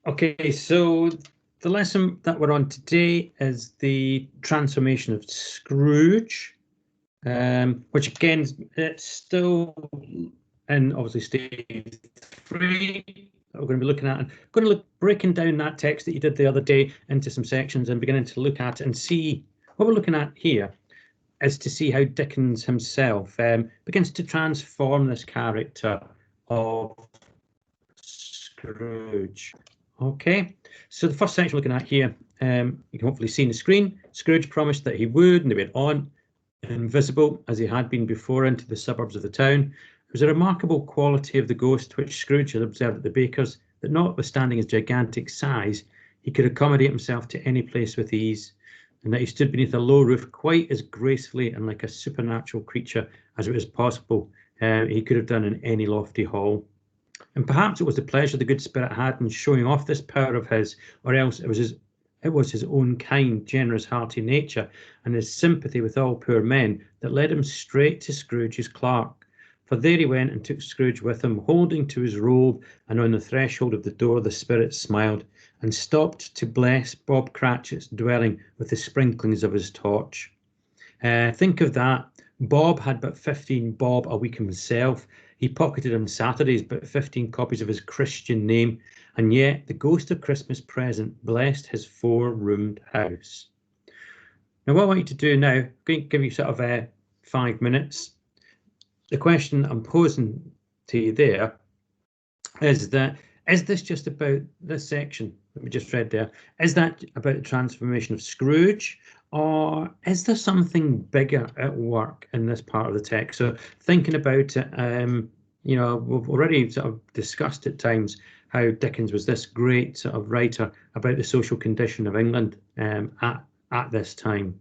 Okay, so the lesson that we're on today is the transformation of Scrooge, which again, it's still in obviously stage 3 that we're going to be looking at. And going to look breaking down that text that you did the other day into some sections and beginning to look at and see what we're looking at here is to see how Dickens himself begins to transform this character of Scrooge. Okay, so the first section we're looking at here, you can hopefully see on the screen. Scrooge promised that he would, and he went on, invisible as he had been before, into the suburbs of the town. It was a remarkable quality of the ghost which Scrooge had observed at the baker's, that notwithstanding his gigantic size, he could accommodate himself to any place with ease, and that he stood beneath a low roof quite as gracefully and like a supernatural creature as it was possible he could have done in any lofty hall. And perhaps it was the pleasure the good spirit had in showing off this power of his, or else it was his own kind, generous, hearty nature, and his sympathy with all poor men, that led him straight to Scrooge's clerk. For there he went and took Scrooge with him, holding to his robe, and on the threshold of the door the spirit smiled, and stopped to bless Bob Cratchit's dwelling with the sprinklings of his torch. Think of that. Bob had but 15 bob a week himself. He pocketed on Saturdays but 15 copies of his Christian name, and yet the ghost of Christmas present blessed his 4-roomed house. Now, what I want you to do now, I'm going to give you sort of 5 minutes. The question I'm posing to you there is this just about this section that we just read there? Is that about the transformation of Scrooge, or is there something bigger at work in this part of the text? So thinking about it, we've already sort of discussed at times how Dickens was this great sort of writer about the social condition of England at this time.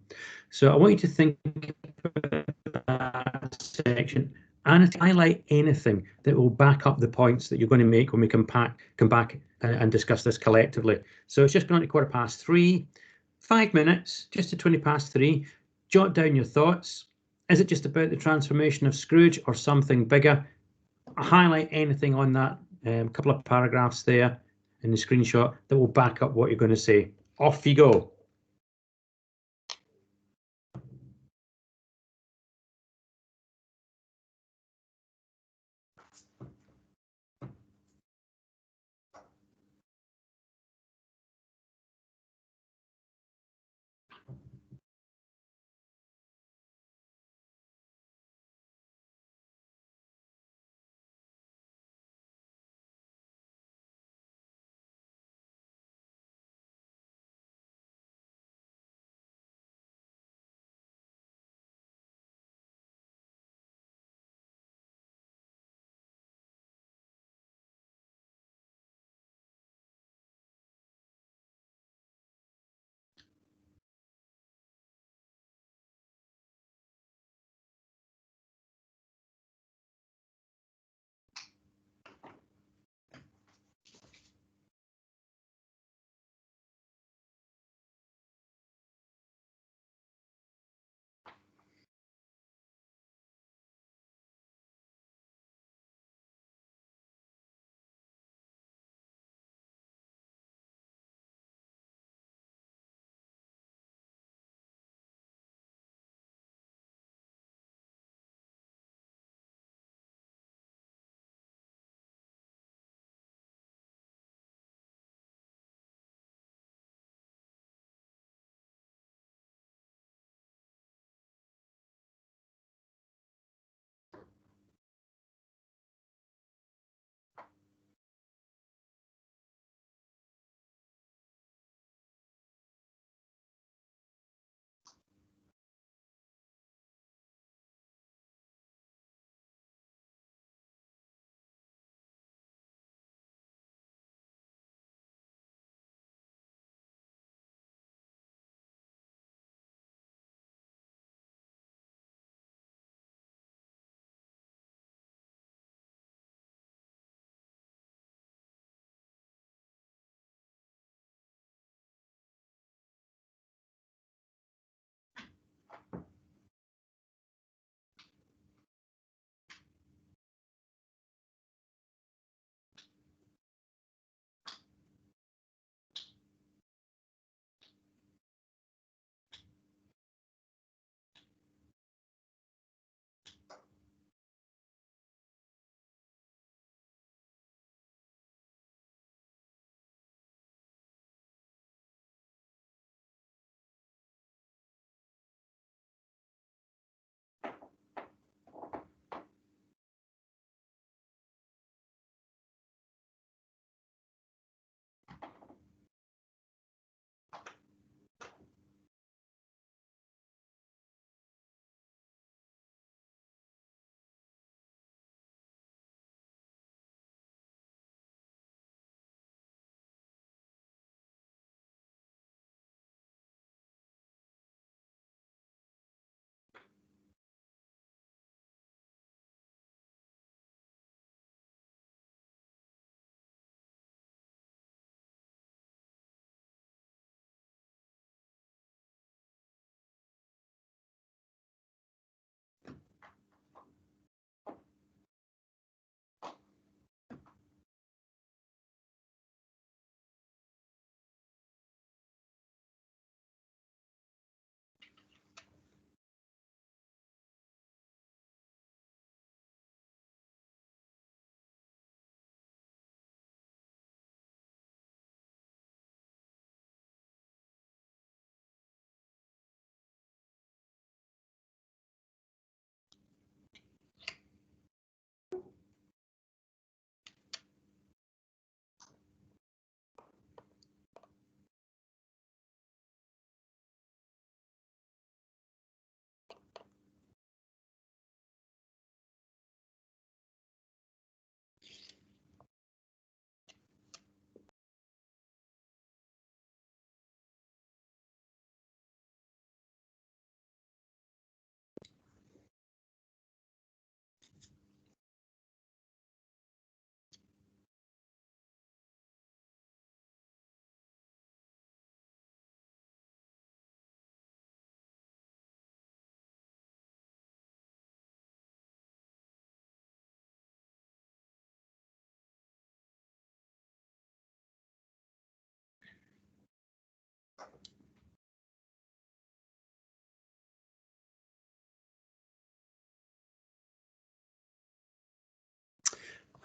So I want you to think about that section and to highlight anything that will back up the points that you're going to make when we come back and discuss this collectively. So it's just gone to 3:15, 5 minutes, just to 3:20. Jot down your thoughts. Is it just about the transformation of Scrooge or something bigger? Highlight anything on that couple of paragraphs there in the screenshot that will back up what you're going to say. Off you go.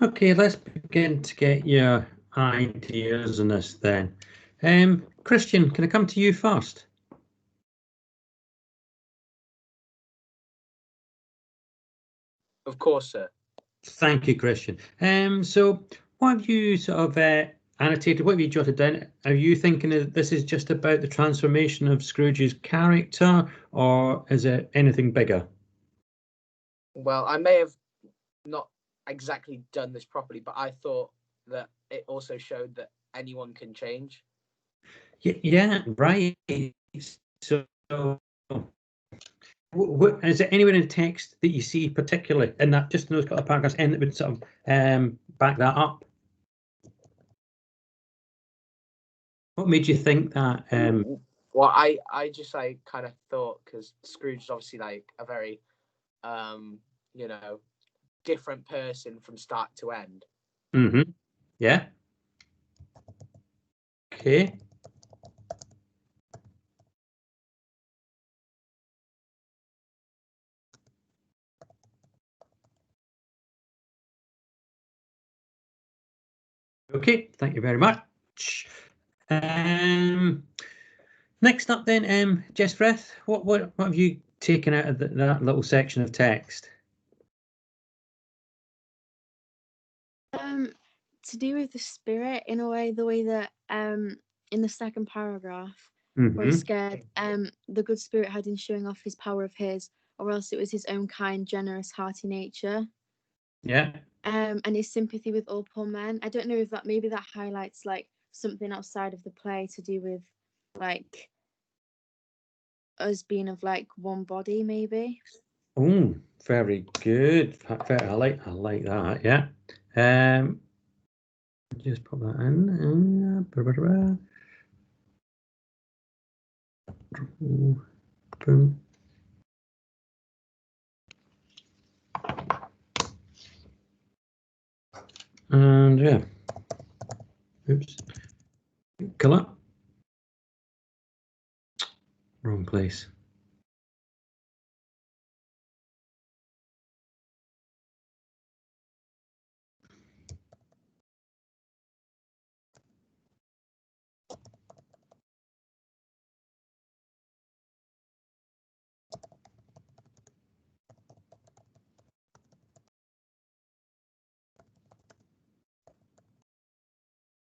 Okay, let's begin to get your ideas on this then. Christian, can I come to you first? Of course, sir. Thank you, Christian. So what have you sort of annotated? What have you jotted down? Are you thinking that this is just about the transformation of Scrooge's character, or is it anything bigger? Well, I may have not exactly done this properly, but I thought that it also showed that anyone can change. Yeah, right. So, is there anywhere in the text that you see particularly in that, just in those couple of paragraphs, and that would sort of back that up? What made you think that? Well, I just kind of thought, because Scrooge is obviously like a very, you know, different person from start to end. Mm-hmm. Yeah. Okay. Okay, thank you very much. Next up then, Jess Frith, what have you taken out of that little section of text? To do with the spirit, in a way, the way that in the second paragraph where he scared the good spirit had in showing off his power of his, or else it was his own kind, generous, hearty nature. Yeah. And his sympathy with all poor men. I don't know if that maybe that highlights like something outside of the play to do with like us being of like one body, maybe. Oh, very good. I like that. Yeah. Just put that in. Boom. And yeah. Oops. Colour. Wrong place.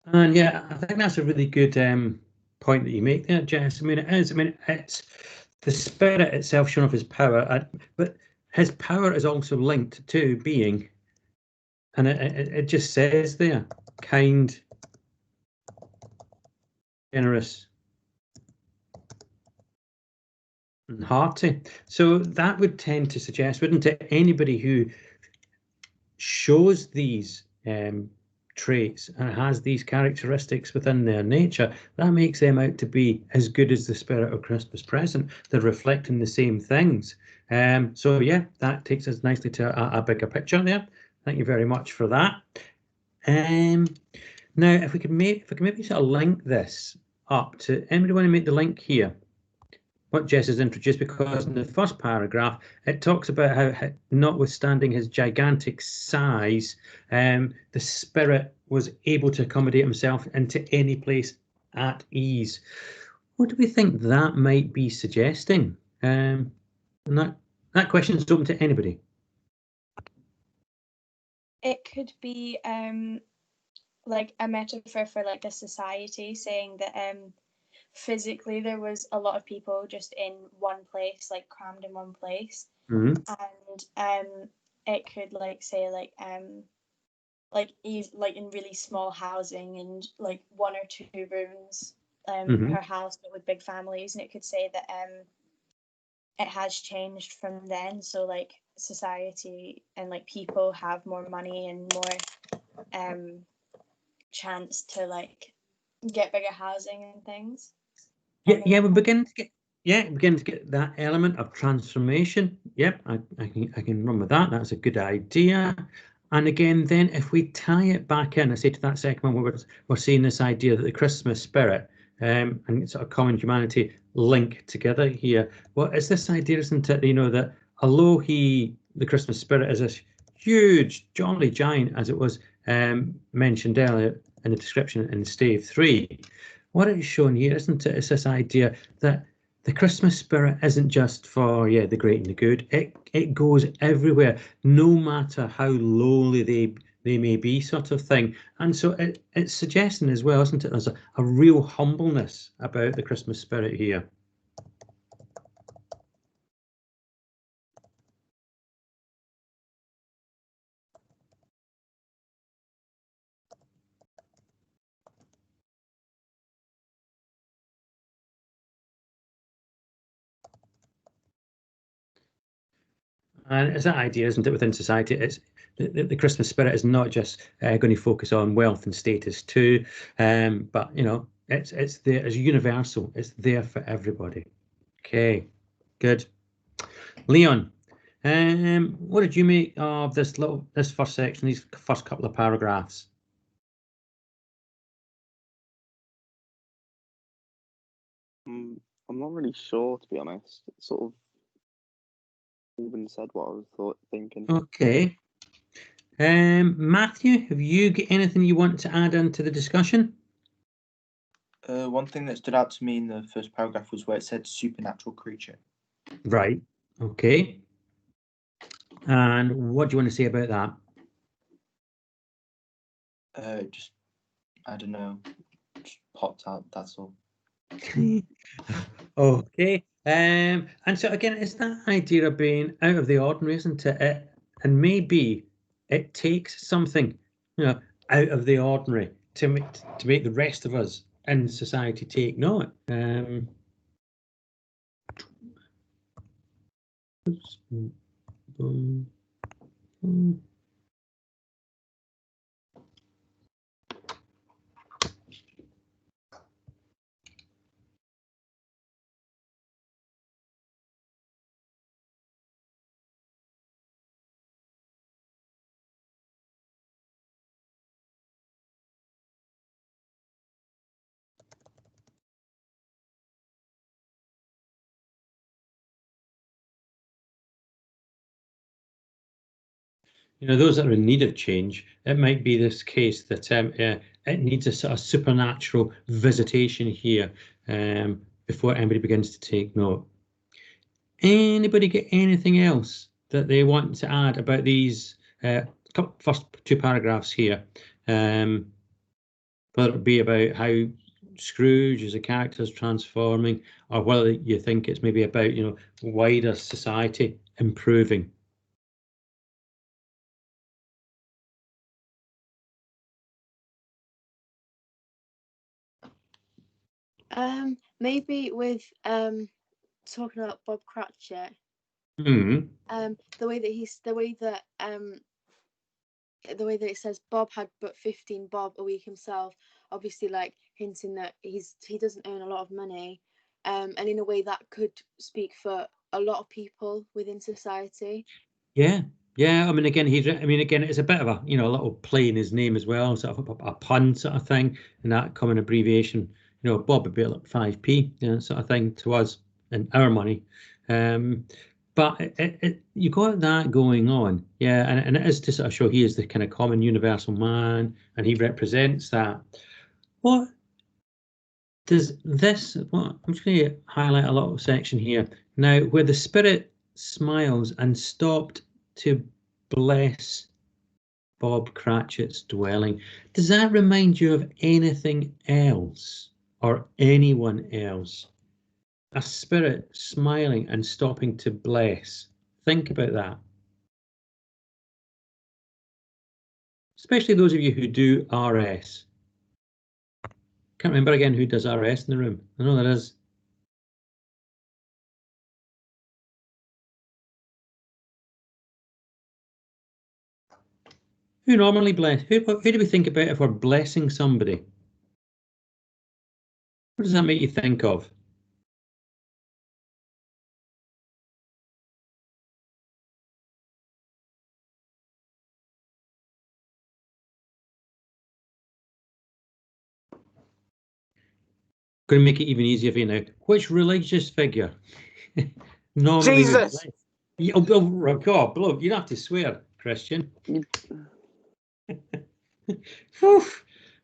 And yeah, I think that's a really good point that you make there, Jess. I mean, it is. I mean, it's the spirit itself showing off his power, but his power is also linked to being, and it just says there, kind, generous, and hearty. So that would tend to suggest, wouldn't it, anybody who shows these traits and has these characteristics within their nature, that makes them out to be as good as the spirit of Christmas present. They're reflecting the same things. So yeah, that takes us nicely to a bigger picture there. Thank you very much for that. Now, if we could maybe sort of link this up to, anybody want to make the link here? What Jess has introduced, because in the first paragraph it talks about how, notwithstanding his gigantic size, the spirit was able to accommodate himself into any place at ease. What do we think that might be suggesting? And that question is open to anybody. It could be like a metaphor for like a society, saying that physically there was a lot of people just in one place, like crammed in one place. Mm-hmm. And it could like say like in really small housing and like 1 or 2 rooms per house, but with big families. And it could say that it has changed from then, so like society and like people have more money and more chance to like get bigger housing and things. Yeah, we begin to get that element of transformation. Yep, I can run with that. That's a good idea. And again, then if we tie it back in, I say to that second one where we're seeing this idea that the Christmas spirit and sort of common humanity link together here. Well, it's this idea, isn't it? You know, that although the Christmas spirit is this huge, jolly giant as it was mentioned earlier in the description in Stave 3. What it's shown here, isn't it? It's this idea that the Christmas spirit isn't just for, yeah, the great and the good. It goes everywhere, no matter how lowly they may be, sort of thing. And so it's suggesting as well, isn't it? There's a real humbleness about the Christmas spirit here. And it's that idea, isn't it, within society? It's the Christmas spirit is not just going to focus on wealth and status too, but you know, it's there as universal. It's there for everybody. Okay, good. Leon, what did you make of this first section, these first couple of paragraphs? I'm not really sure, to be honest. It's sort of even said what I was thinking. Okay. Matthew, have you got anything you want to add into the discussion? One thing that stood out to me in the first paragraph was where it said supernatural creature. Right. Okay. And what do you want to say about that? Just, I don't know, just popped out, that's all. Okay. And so again, it's that idea of being out of the ordinary, isn't it? And maybe it takes something, you know, out of the ordinary to make the rest of us in society take note. You know, those that are in need of change, it might be this case that it needs a sort of supernatural visitation here before anybody begins to take note. Anybody get anything else that they want to add about these first two paragraphs here? Whether it be about how Scrooge as a character is transforming, or whether you think it's maybe about, you know, wider society improving. Maybe with talking about Bob Cratchit. Mm. The way that it says Bob had but 15 bob a week himself, obviously like hinting that he doesn't earn a lot of money, and in a way that could speak for a lot of people within society. Yeah. I mean, again, it's a bit of a, you know, a little play in his name as well, sort of a pun sort of thing, and that common abbreviation. You know, Bob would be like 5p, you know, sort of thing to us in our money. But you got that going on, yeah, and it is to sort of show he is the kind of common universal man, and he represents that. What does this? Well, I'm just going to highlight a little section here now where the Spirit smiles and stopped to bless Bob Cratchit's dwelling. Does that remind you of anything else or anyone else? A spirit smiling and stopping to bless. Think about that. Especially those of you who do RS. Can't remember again who does RS in the room. I know there is. Who normally bless? Who do we think about if we're blessing somebody? What does that make you think of? Going to make it even easier for you now. Which religious figure normally? Jesus. Oh God, look, you don't have to swear, Christian. Whew,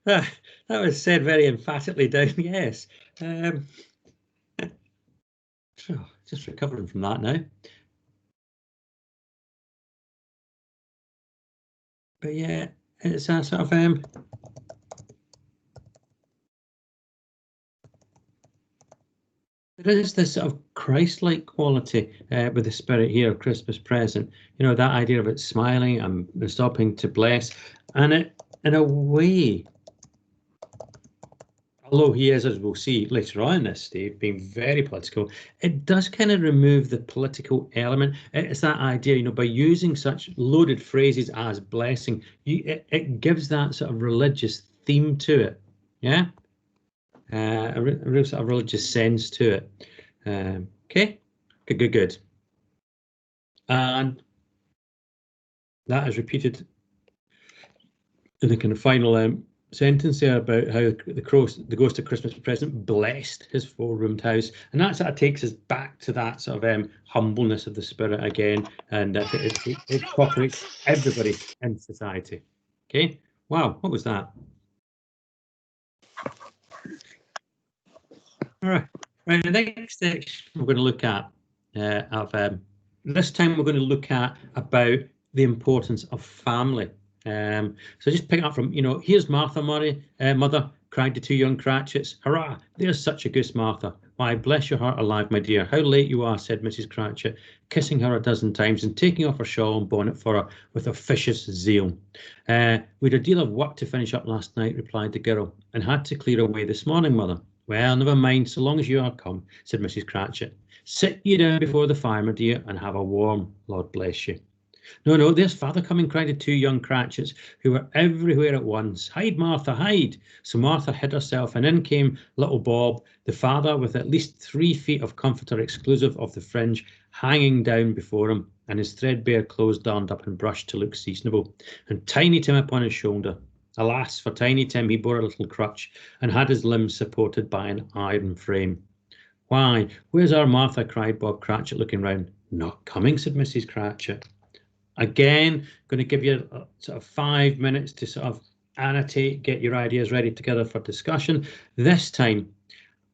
that was said very emphatically down, yes. Just recovering from that now. But yeah, it's a sort of there is this sort of Christ-like quality with the spirit here of Christmas present. You know, that idea of it smiling and stopping to bless, and it, in a way, although he is, as we'll see later on in this, Steve, being very political, it does kind of remove the political element. It's that idea, you know, by using such loaded phrases as blessing, it gives that sort of religious theme to it. Yeah, a real sort of religious sense to it. Okay, good. And that is repeated in the kind of final sentence there about how the ghost of Christmas present blessed his four-roomed house, and that sort of takes us back to that sort of humbleness of the spirit again, and that it incorporates everybody in society. Okay, wow, what was that? All right, the next section we're going to look at this time we're going to look at about the importance of family. So just picking up from, you know, here's Martha Murray, mother, cried the two young Cratchits. Hurrah, there's such a goose, Martha. Why, bless your heart alive, my dear, how late you are, said Mrs. Cratchit, kissing her a dozen times and taking off her shawl and bonnet for her with officious zeal. We'd a deal of work to finish up last night, replied the girl, and had to clear away this morning, mother. Well, never mind, so long as you are come, said Mrs. Cratchit. Sit you down before the fire, my dear, and have a warm, Lord bless you. No, there's father coming, cried the two young Cratchits, who were everywhere at once. Hide, Martha, hide. So Martha hid herself, and in came little Bob, the father, with at least 3 feet of comforter exclusive of the fringe hanging down before him, and his threadbare clothes darned up and brushed to look seasonable, and Tiny Tim upon his shoulder. Alas, for Tiny Tim, he bore a little crutch, and had his limbs supported by an iron frame. Why, where's our Martha? Cried Bob Cratchit, looking round. Not coming, said Mrs. Cratchit. Again, going to give you sort of 5 minutes to sort of annotate, get your ideas ready together for discussion. This time,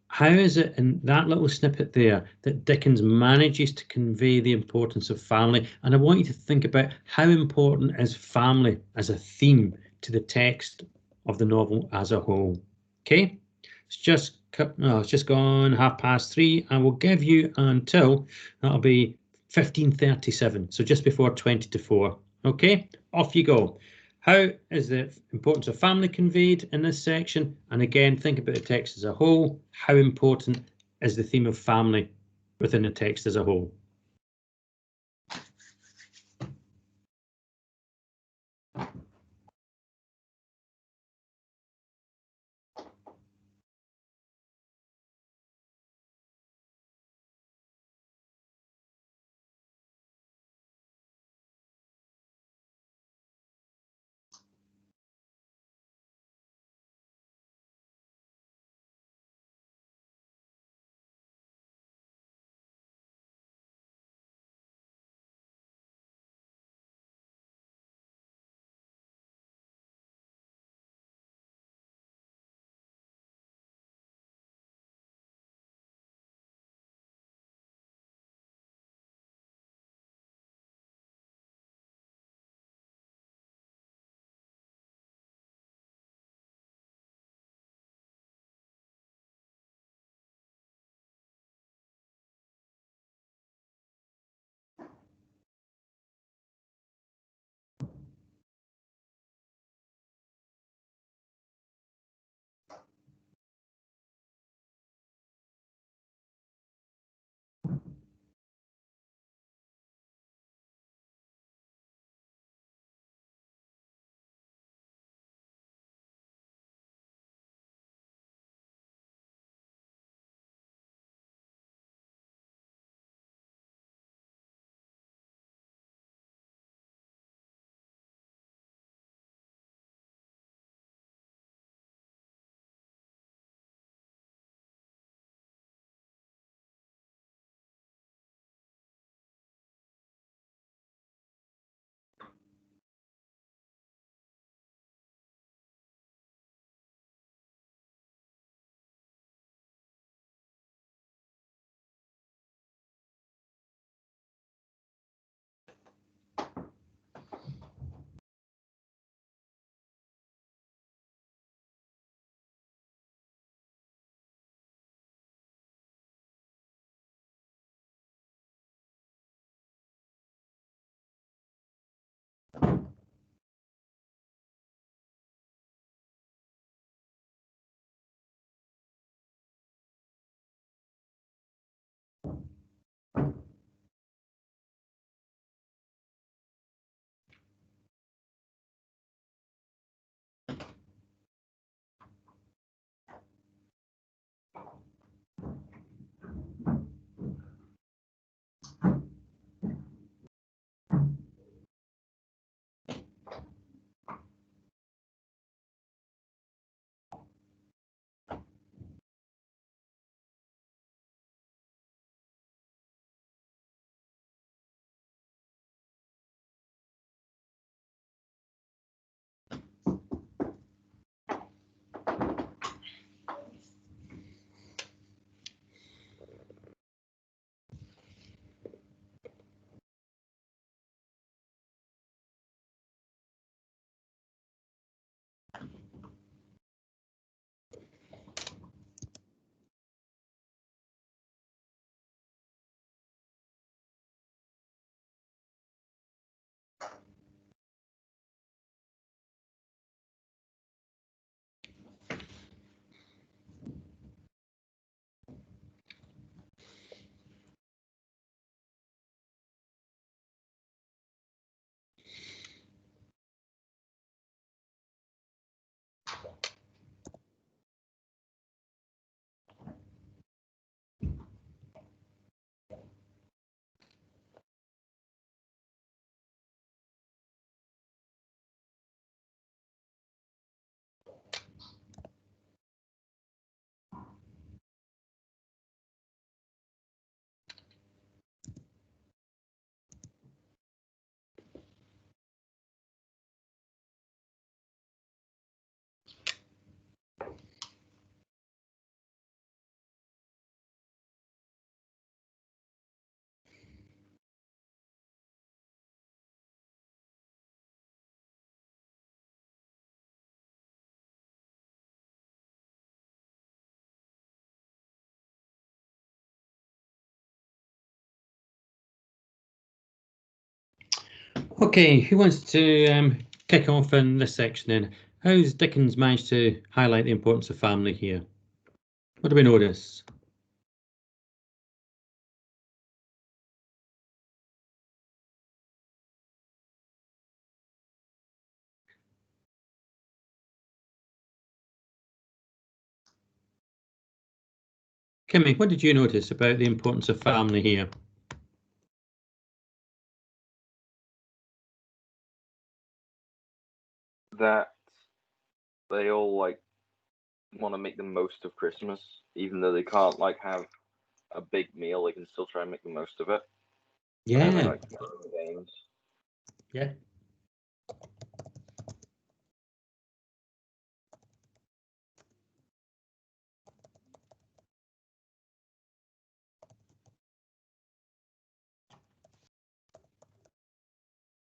how is it in that little snippet there that Dickens manages to convey the importance of family? And I want you to think about how important is family as a theme to the text of the novel as a whole. Okay, it's just gone 3:30. I will give you until that'll be 15:37, so just before 20 to 4. Okay, off you go. How is the importance of family conveyed in this section? And again, think about the text as a whole. How important is the theme of family within the text as a whole? Okay, who wants to kick off in this section then? How's Dickens managed to highlight the importance of family here? What do we notice? Kimmy, what did you notice about the importance of family here? That they all like want to make the most of Christmas, even though they can't like have a big meal. They can still try and make the most of it. Yeah. They, like, games. Yeah.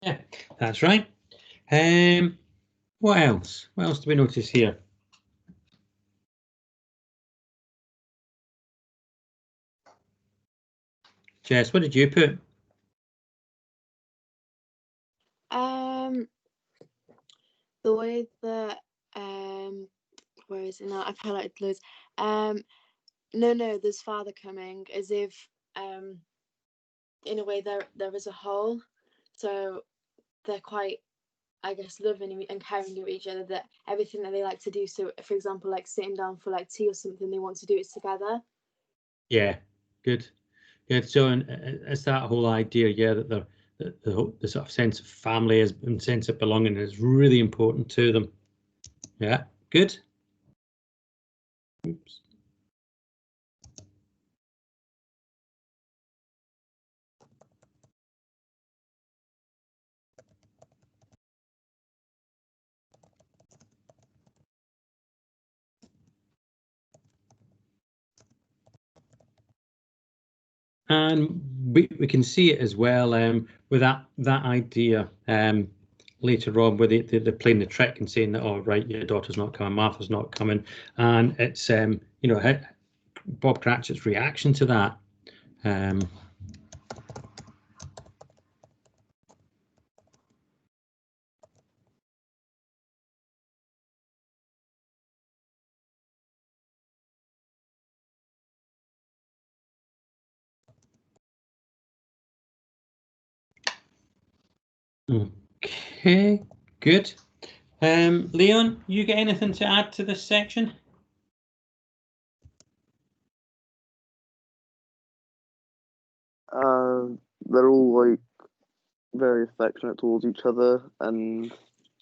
Yeah, that's right. What else? What else do we notice here? Jess, what did you put? The way that where is it now? I've highlighted loads. No, there's father coming, as if in a way there is a hole, so they're quite, I guess, loving and caring of each other, that everything that they like to do, so for example like sitting down for like tea or something, they want to do it together. Yeah, good. Yeah, so it's that whole idea, yeah, that the sort of sense of family and sense of belonging is really important to them. Yeah, good. Oops. And we can see it as well with that idea later on, where they're playing the trick and saying that, oh right, your daughter's not coming, Martha's not coming, and it's Bob Cratchit's reaction to that. Okay, good. Leon, you get anything to add to this section? They're all like very affectionate towards each other, and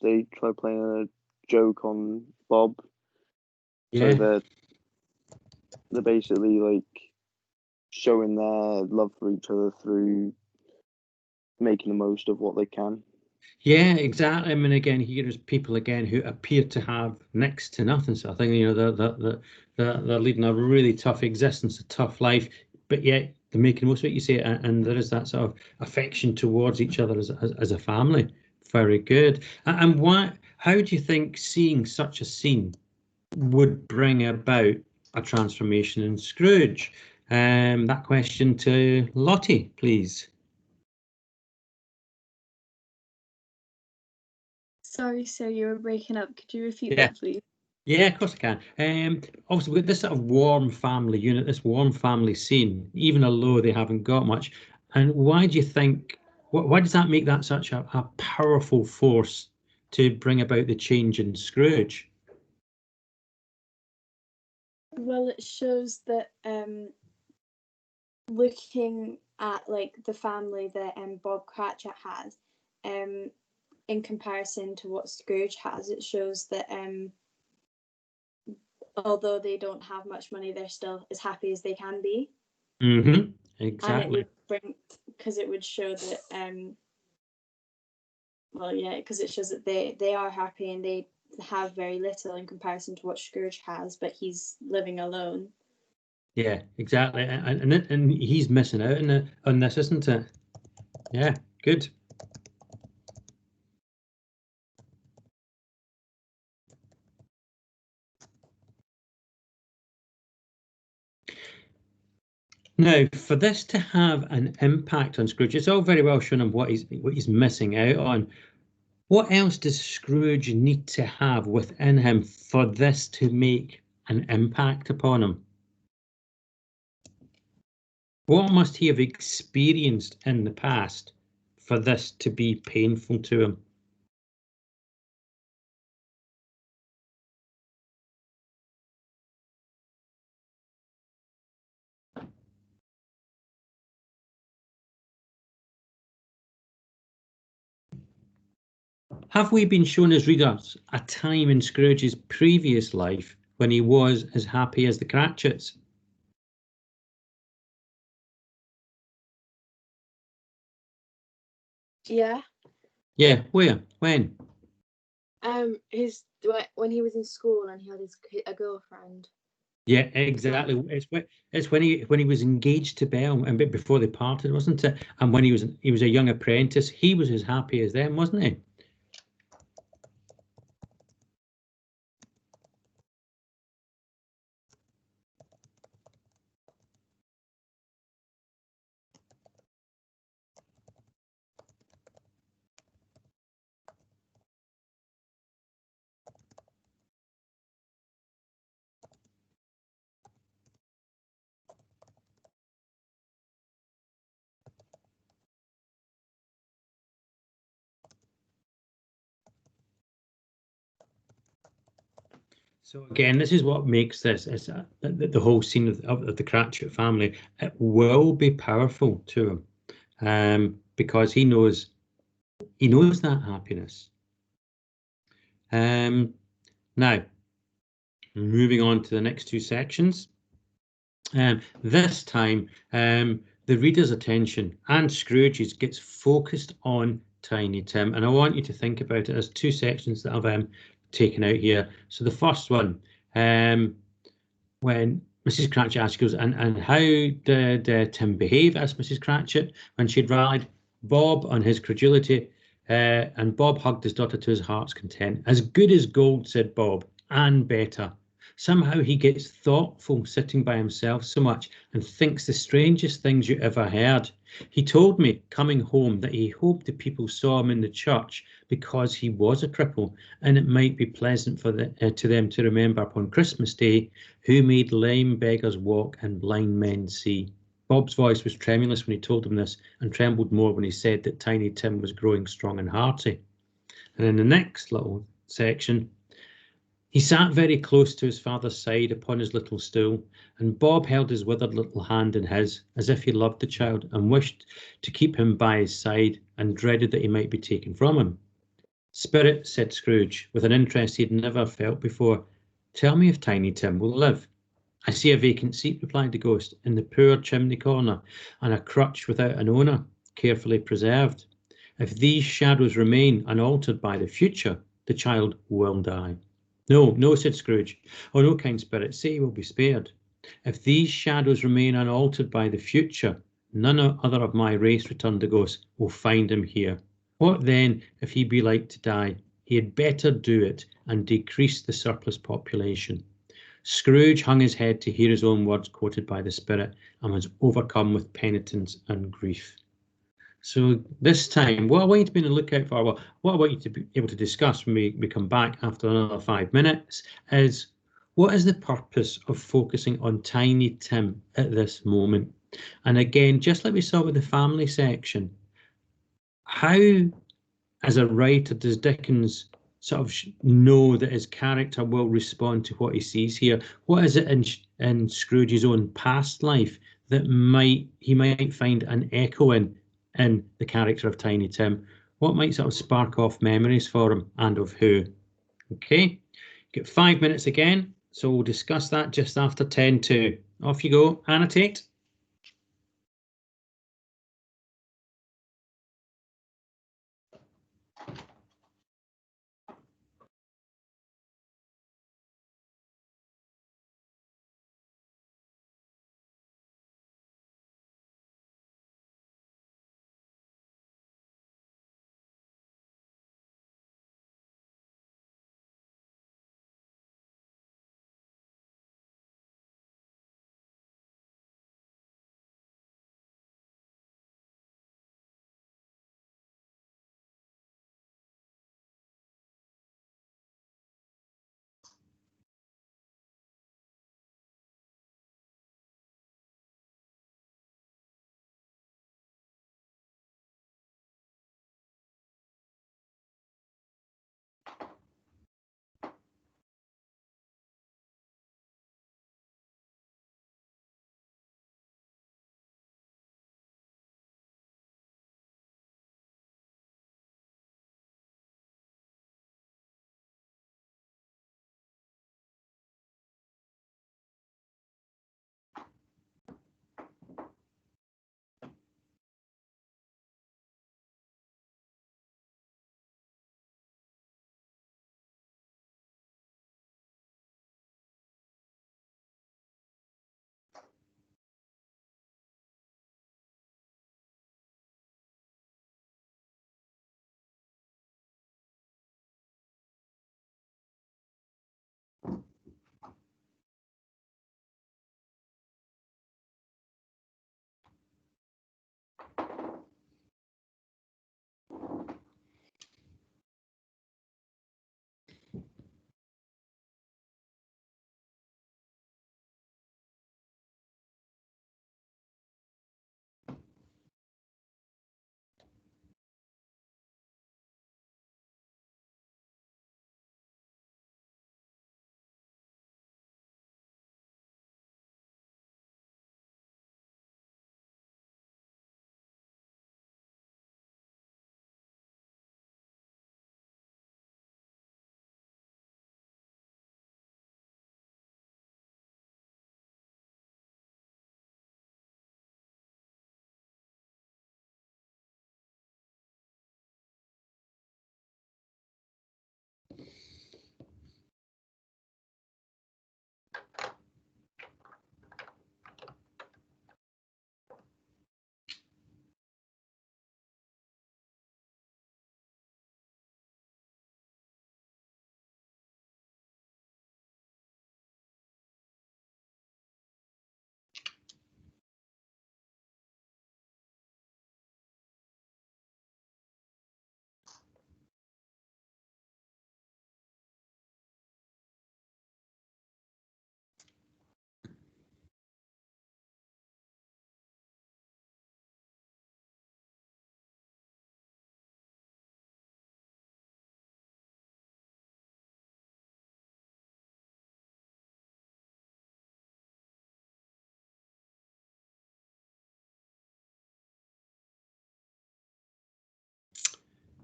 they try playing a joke on Bob. Yeah. So they're basically like showing their love for each other through making the most of what they can. Yeah, exactly. I mean, again, here is people again who appear to have next to nothing. So I think they're leading a really tough existence, a tough life, but yet they're making the most of it. You say, and there is that sort of affection towards each other as a family. Very good. And why? How do you think seeing such a scene would bring about a transformation in Scrooge? That question to Lottie, please. Sorry, so you were breaking up. Could you repeat Yeah. that, please? Yeah, of course I can. Obviously, we've got this sort of warm family unit, this warm family scene, even although they haven't got much. And why do you think, why does that make that such a powerful force to bring about the change in Scrooge? Well, it shows that looking at like the family that Bob Cratchit has, in comparison to what Scrooge has, it shows that although they don't have much money, they're still as happy as they can be. Mm-hmm. And Exactly. it would bring, because it would show that well, yeah, because it shows that they are happy and they have very little in comparison to what Scrooge has, but he's living alone. Yeah, exactly. And he's missing out on this, isn't it? Yeah, good. Now, for this to have an impact on Scrooge, it's all very well showing him what he's missing out on. What else does Scrooge need to have within him for this to make an impact upon him? What must he have experienced in the past for this to be painful to him? Have we been shown as readers a time in Scrooge's previous life when he was as happy as the Cratchits? Yeah. Yeah, where? When? When he was in school and he had a girlfriend. Yeah, exactly. It's when he was engaged to Belle and before they parted, wasn't it? And when he was a young apprentice, he was as happy as them, wasn't he? So again, this is what makes this the whole scene of the Cratchit family. It will be powerful to him, because he knows that happiness. Now, moving on to the next two sections. This time, the reader's attention and Scrooge's gets focused on Tiny Tim, and I want you to think about it as two sections that I've taken out here. So the first one, when Mrs. Cratchit asks, goes, and how did Tim behave? Asked Mrs. Cratchit when she'd rallied Bob on his credulity, and Bob hugged his daughter to his heart's content. As good as gold, said Bob, and better. Somehow he gets thoughtful sitting by himself so much and thinks the strangest things you ever heard. He told me coming home that he hoped the people saw him in the church because he was a cripple, and it might be pleasant for to them to remember upon Christmas Day who made lame beggars walk and blind men see. Bob's voice was tremulous when he told him this, and trembled more when he said that Tiny Tim was growing strong and hearty. And in the next little section, he sat very close to his father's side upon his little stool, and Bob held his withered little hand in his, as if he loved the child and wished to keep him by his side, and dreaded that he might be taken from him. Spirit, said Scrooge, with an interest he had never felt before, tell me if Tiny Tim will live. I see a vacant seat, replied the ghost, in the poor chimney corner, and a crutch without an owner, carefully preserved. If these shadows remain unaltered by the future, the child will die. No, no, said Scrooge. Oh, no, kind spirit, say he will be spared. If these shadows remain unaltered by the future, none other of my race, returned the ghost, will find him here. What then, if he be like to die? He had better do it and decrease the surplus population. Scrooge hung his head to hear his own words quoted by the spirit, and was overcome with penitence and grief. So this time, what I want you to be on the lookout for, what I want you to be able to discuss when we come back after another 5 minutes, is what is the purpose of focusing on Tiny Tim at this moment? And again, just like we saw with the family section, how, as a writer, does Dickens sort of know that his character will respond to what he sees here? What is it in Scrooge's own past life that he might find an echo in the character of Tiny Tim? What might sort of spark off memories for him, and of who? Okay, get 5 minutes again, so we'll discuss that just after 10 to. Off you go, annotate.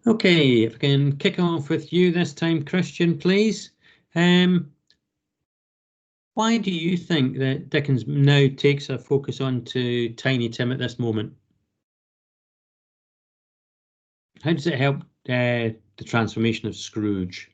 Okay, if I can kick off with you this time, Christian, please. Why do you think that Dickens now takes a focus on to Tiny Tim at this moment? How does it help the transformation of Scrooge?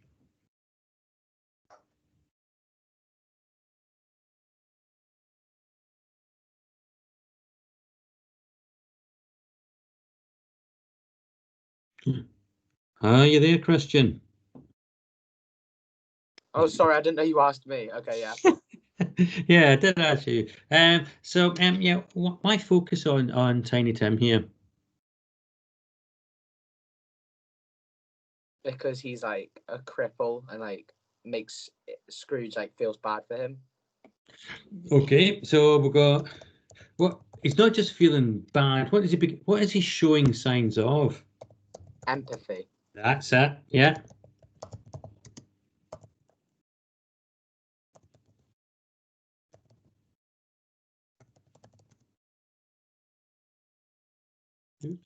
Are you there, Christian? Oh, sorry, I didn't know you asked me. Okay, yeah. Yeah, I did ask you. Yeah, why focus on Tiny Tim here? Because he's like a cripple and like makes Scrooge like feels bad for him. Okay, so we've got he's not just feeling bad. What is he showing signs of? Empathy. That's it. Yeah. Oops.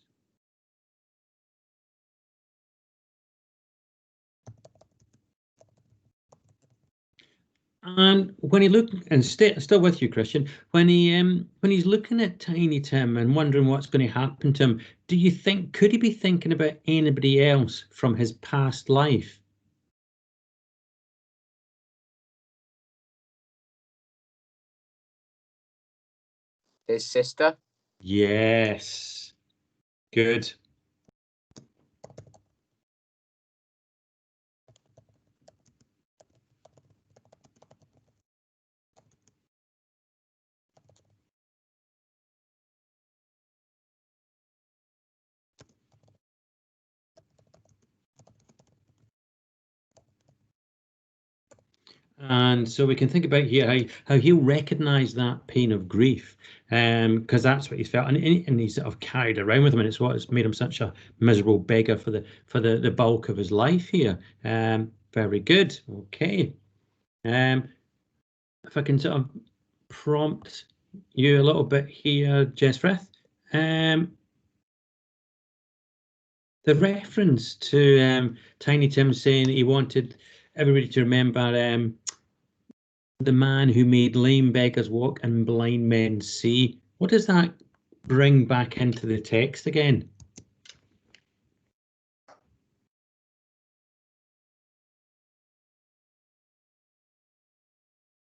And when he look and still with you, Christian, when he's looking at Tiny Tim and wondering what's going to happen to him, do you think could he be thinking about anybody else from his past life? His sister. Yes. Good. And so we can think about here how he'll recognise that pain of grief, because that's what he's felt, and he's sort of carried around with him, and it's what has made him such a miserable beggar for the bulk of his life here. Very good. Okay. If I can sort of prompt you a little bit here, Jess Frith. The reference to Tiny Tim saying he wanted everybody to remember the man who made lame beggars walk and blind men see. What does that bring back into the text again?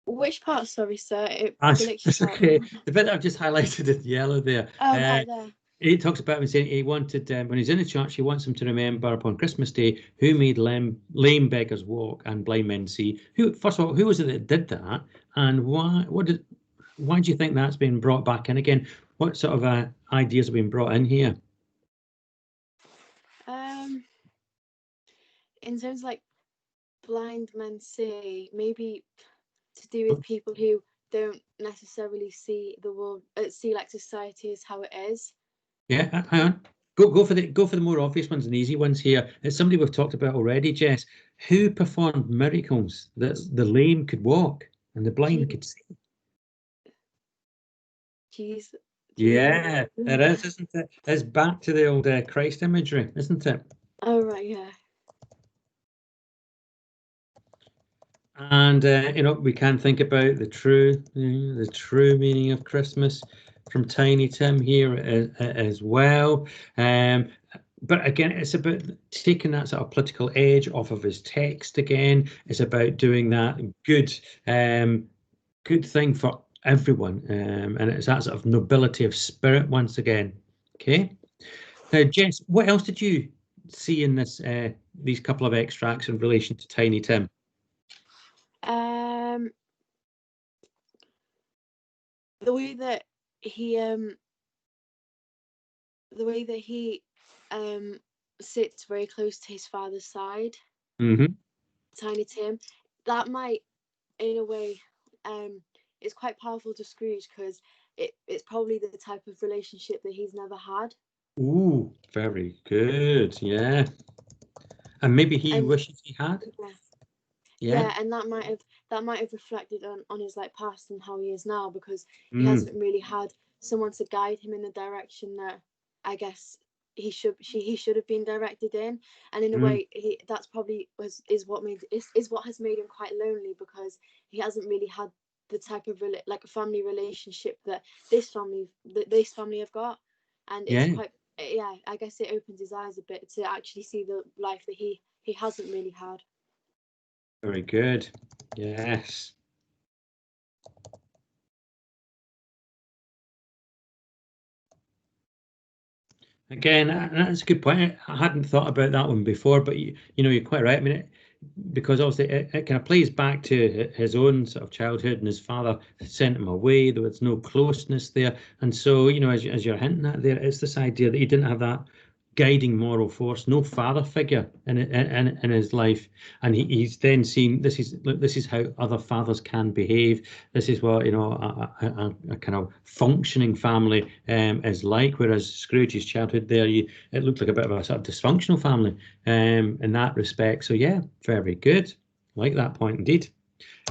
Which part? Sorry, sir. That's okay. The bit that I've just highlighted in yellow there. Oh, right there. He talks about him saying he wanted, when he's in the church, he wants him to remember upon Christmas Day who made lame beggars walk and blind men see. First of all, who was it that did that, and why? Why do you think that's been brought back in again? What sort of ideas have been brought in here? In terms of like blind men see, maybe to do with people who don't necessarily see the world, see like society as how it is. Yeah, hang on. Go for the more obvious ones and easy ones here. It's somebody we've talked about already, Jess. Who performed miracles that the lame could walk and the blind could see? Jesus. Yeah, it is, isn't it? It's back to the old Christ imagery, isn't it? Oh right, yeah. And we can think about the true meaning of Christmas from Tiny Tim here as well. But again, it's about taking that sort of political edge off of his text again. It's about doing that good thing for everyone, and it's that sort of nobility of spirit once again. Okay. Now, Jess, what else did you see in these couple of extracts in relation to Tiny Tim? The way that he sits very close to his father's side, Tiny Tim, that might, in a way, it's quite powerful to Scrooge because it's probably the type of relationship that he's never had. Ooh, very good. Yeah, and maybe he wishes he had. Yeah, and that might have reflected on his like past and how he is now, because he hasn't really had someone to guide him in the direction that I guess he should have been directed in, and in a way that's probably is what has made him quite lonely, because he hasn't really had the type of like a family relationship that this family have got, and it's quite, I guess it opens his eyes a bit to actually see the life that he hasn't really had. Very good. Yes. Again, that's a good point. I hadn't thought about that one before, but you know, you're quite right. I mean, because obviously it kind of plays back to his own sort of childhood, and his father sent him away. There was no closeness there, and so, you know, as you're hinting at there, it's this idea that he didn't have that guiding moral force, no father figure in his life, and he's then seen this is how other fathers can behave. This is what, you know, a kind of functioning family is like. Whereas Scrooge's childhood there, it looked like a bit of a sort of dysfunctional family in that respect. So yeah, very good. Like that point indeed.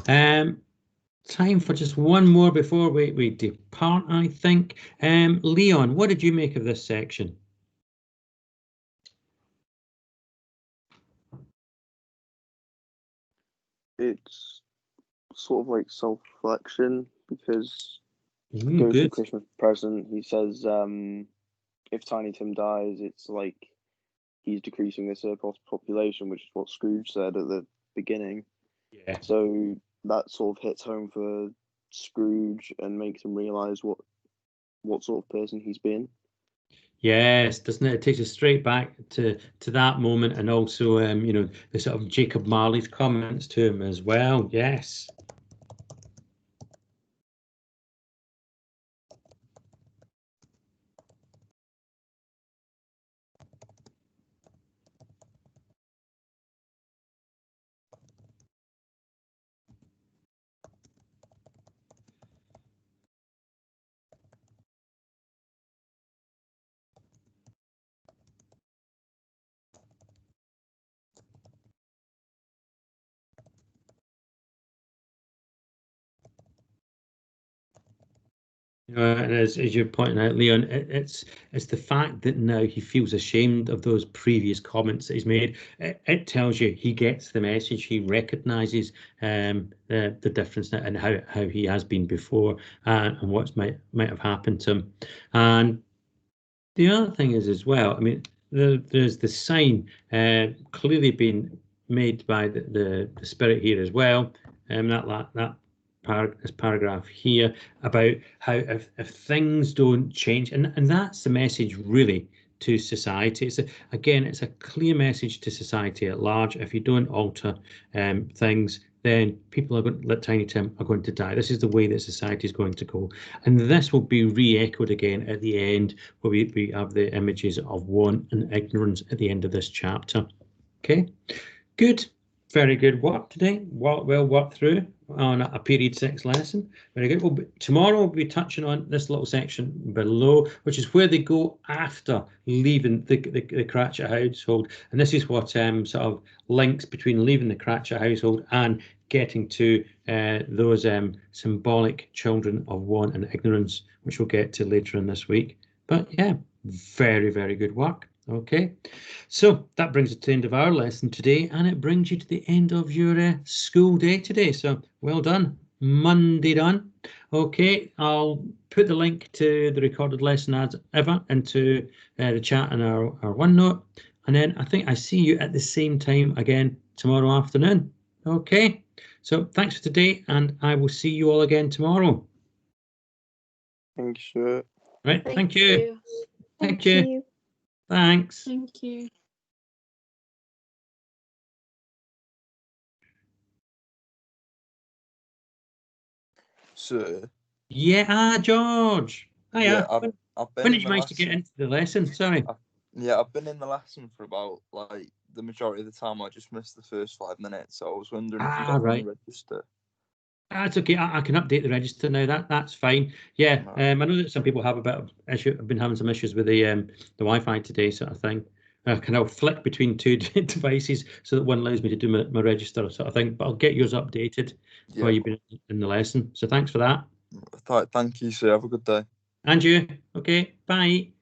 Time for just one more before we depart, I think. Leon, what did you make of this section? It's sort of like self-reflection, because he goes to Christmas present. He says, if Tiny Tim dies, it's like he's decreasing the surplus population, which is what Scrooge said at the beginning. Yeah. So that sort of hits home for Scrooge and makes him realise what sort of person he's been. Yes, doesn't it? It takes us straight back to that moment, and also you know, the sort of Jacob Marley's comments to him as well. Yes. And as you're pointing out, Leon, it's the fact that now he feels ashamed of those previous comments that he's made. It tells you he gets the message. He recognises the difference and how he has been before, and what might have happened to him. And the other thing is as well, I mean, there's the sign clearly being made by the spirit here as well, this paragraph here about how if things don't change, and that's the message really to society. It's a clear message to society at large. If you don't alter things, then people are going, like Tiny Tim, are going to die. This is the way that society is going to go, and this will be re-echoed again at the end, where we have the images of want and ignorance at the end of this chapter. Okay, good. Very good work today. Well worked through on a period 6 lesson. Very good. Well, tomorrow we'll be touching on this little section below, which is where they go after leaving the Cratchit household. And this is what sort of links between leaving the Cratchit household and getting to those symbolic children of want and ignorance, which we'll get to later in this week. But yeah, very, very good work. Okay, so that brings us to the end of our lesson today, and it brings you to the end of your school day today. So well done, Monday done. Okay, I'll put the link to the recorded lesson as ever into the chat and our OneNote, and then I think I see you at the same time again tomorrow afternoon. Okay, so thanks for today, and I will see you all again tomorrow. Thanks, sir. Right, thank you. Thank you. Thanks. Thank you. So Yeah, George. Hiya. yeah, I've been When in did you the manage to get lesson. into the lesson? Sorry. I've been in the lesson for about like the majority of the time. I just missed the first 5 minutes, so I was wondering if you got me on the register. That's okay. I can update the register now. That's fine. Yeah. No. I know that some people have a bit of issue. I've been having some issues with the Wi-Fi today, sort of thing. I can flick between two devices so that one allows me to do my register, sort of thing. But I'll get yours updated while you've been in the lesson. So thanks for that. Thank you, sir. Have a good day. And you. Okay. Bye.